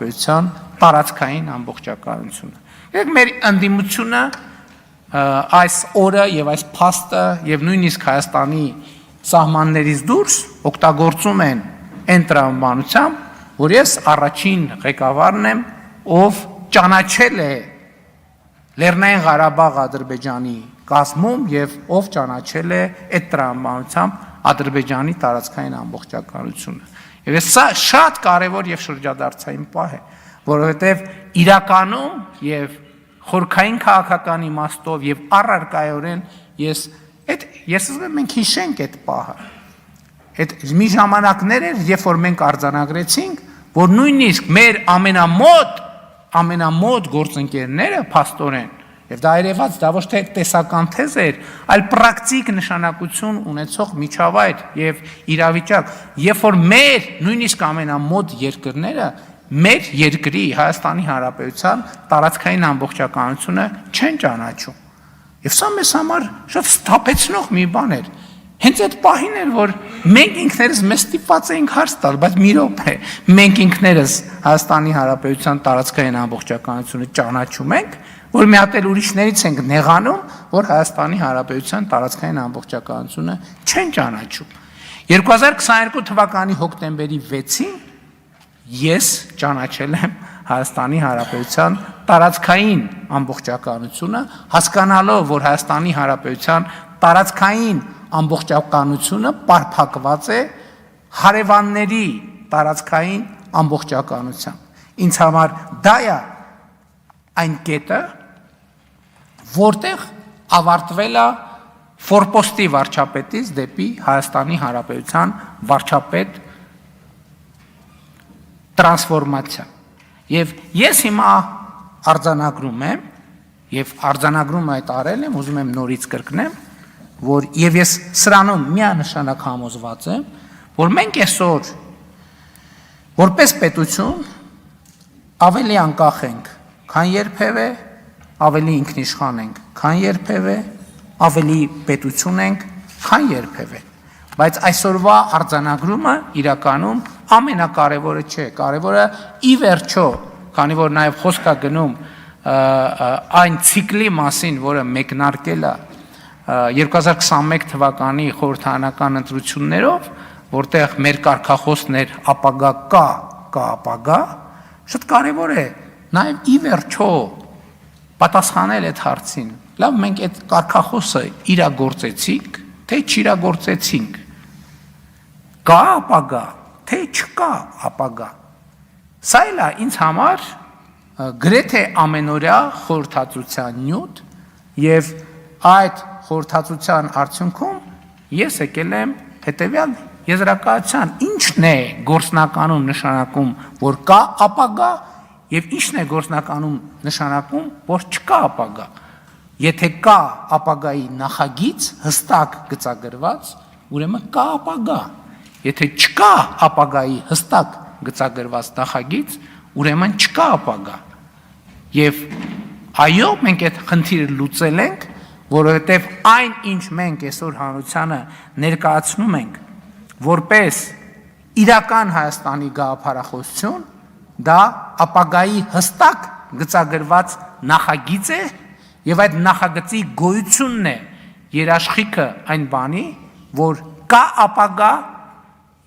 Հանրապետության տարածքային ամբողջականությունը։ Եկեք մեր ընդդիմությունը այս օրը եւ այս փաստը եւ նույնիսկ Հայաստանի սահմաններից դուրս օգտագործում են այն տրամաբանությամբ, որ ես առաջին ղեկավարն եմ, ով ճանաչել է Լեռնային Ղարաբաղ Ադրբեջանի կազմում եւ ով ճանաչել է այդ տրամաբանությամբ Ադրբեջանի տարածքային ամբողջականությունը։ Եվ սա շատ կարևոր եւ շրջադարձային պահ է, որովհետեւ իրականում եւ խորքային քաղաքական իմաստով եւ առարկայորեն ես ասում եմ մենք հիշենք այդ պահը։ Այդ մի ժամանակներ էր, երբ որ մենք արձանագրեցինք, որ նույնիսկ մեր ամենամոտ գործընկերները փաստորեն, եւ դա երևաց, դա ոչ թե տեսական թեզ էր, այլ պրակտիկ նշանակություն ունեցող միջավայր եւ իրավիճակ, երբ որ մեր նույնիսկ ամենամոտ երկրները մեր երկրի Հայաստանի Հանրապետության տարածքային ամբողջականությունը չեն ճանաչում։ Եվ սա մեզ համար շատ սթափեցնող մի բան էր։ Հենց այդ պահին էր, որ մենք ինքներս մեզ ստիպված էինք հարց տալ, բայց մի րոպե, մենք ինքներս Հայաստանի Հանրապետության տարածքային ամբողջականությունը ճանաչում ենք, որ մի հատ էլ ուրիշներից ենք նեղանում, որ Հայաստանի Հանրապետության տարածքային ամբողջականությունը չեն ճանաչում։ 2022 թվականի հոկտեմբերի 6-ին ես ճանաչել եմ Հայաստանի Հանրապետության տարածքային ամբողջականությունը, հասկանալով, որ Հայաստանի Հանրապետության տարածքային ամբողջականությունը պարփակված է հարևանների տարածքային ամբողջականությամբ։ Ինձ համար դա է այն կետը, որտեղ ավարտվել է ֆորպոստի վարչապետից դեպի Հայաստանի Հանրապետության վարչապետ տրանսֆորմացիա։ Եվ ես հիմա արձանագրում եմ, եւ արձանագրում այդ արել եմ, ուզում եմ նորից կրկնեմ, որ եւ ես սրանում միանշանակ համոզված եմ, որ մենք այսօր որպես պետություն ավելի անկախ ենք, քան երբևէ, ավելի ինքնիշխան ենք, քան երբևէ, ավելի պետություն ենք, քան երբևէ։ Բայց այսօրվա արձանագրումը իրականում ամենակարևորը չէ, կարևորը ի վերջո, քանի որ նաև խոսք է գնում այն ցիկլի մասին, որը մեկնարկել է 2021 թվականի խորհրդարանական ընտրություններով, որտեղ մեր կարգախոսն էր ապագա կա ապագա, շատ կարևոր է նաև ի վերջո պատասխանել այդ հարցին։ Լավ, մենք այդ կարգախոսը իրագործեցինք, թե չիրագործեցինք։ Կա ապագա, թե չկա ապագա։ Սա էլ է ինձ համար գրեթե ամենօրյա խորհրդածության նյութ եւ այդ խորհրդածության արդյունքում ես եկել եմ հետեւյալ եզրակացության, ինչն է գործնականում նշանակում, որ կա ապագա եւ ինչն է գործնականում նշանակում, որ չկա ապագա։ Եթե կա ապագայի նախագիծ հստակ գծագրված, ուրեմն կա ապագա։ Եթե չկա ապագայի հստակ գծագրված նախագիծ, ուրեմն չկա ապագա։ Եվ այո, մենք այդ խնդիրը լուծել ենք, որովհետև այն, ինչ մենք այսօր հանրությանը ներկայացնում ենք, որպես իրական Հայաստանի գաղափարախոսություն, դա ապագայի հստակ գծագրված նախագիծ է, եւ այդ նախագծի գոյությունն է երաշխիքը այն բանի, որ կա ապագա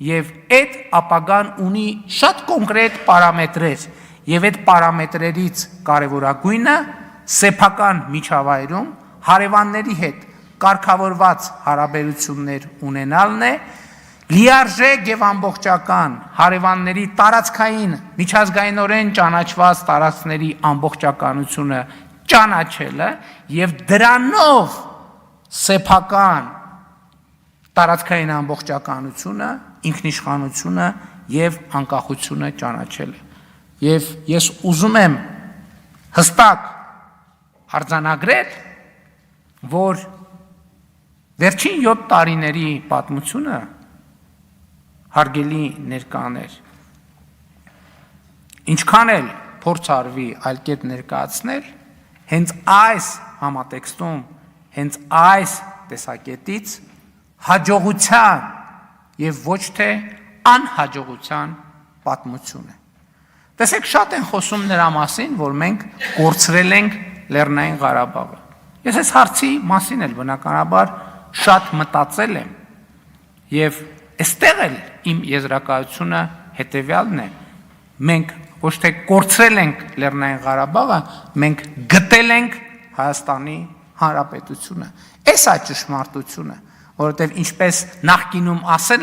եւ այդ ապագան ունի շատ կոնկրետ պարամետրեր եւ այդ պարամետրերից կարեւորագույնը սեփական միջավայրում հարևանների հետ կարգավորված հարաբերություններ ունենալն է, լիարժեք եւ ամբողջական հարևանների տարածքային միջազգայինորեն ճանաչված տարածքների ամբողջականությունը ճանաչելը եւ դրանով սեփական տարածքային ամբողջականությունը, ինքնիշխանությունը եւ անկախությունը ճանաչելը։ Եվ ես ուզում եմ հստակ արձանագրել, որ վերջին 7 տարիների պատմությունը հարգելի ներկաներ, ինչքան էլ փորձ արվի այլ կերպ ներկայացնել, հենց այս համատեքստում, հենց այս տեսակետից հաջողության եւ ոչ թե անհաջողության պատմություն է։ Տեսեք, շատ են խոսում նրա մասին, որ մենք կորցրել ենք Լեռնային Ղարաբաղը։ Ես այս հարցի մասին էլ բնականաբար շատ մտածել եմ եւ այստեղ էլ իմ եզրակացությունը հետեւյալն է. մենք ոչ թե կորցրել ենք Լեռնային Ղարաբաղը, մենք գտել ենք Հայաստանի Հանրապետությունը։ Այս է ճշմարտությունը, որովհետեւ ինչպես նախկինում ասել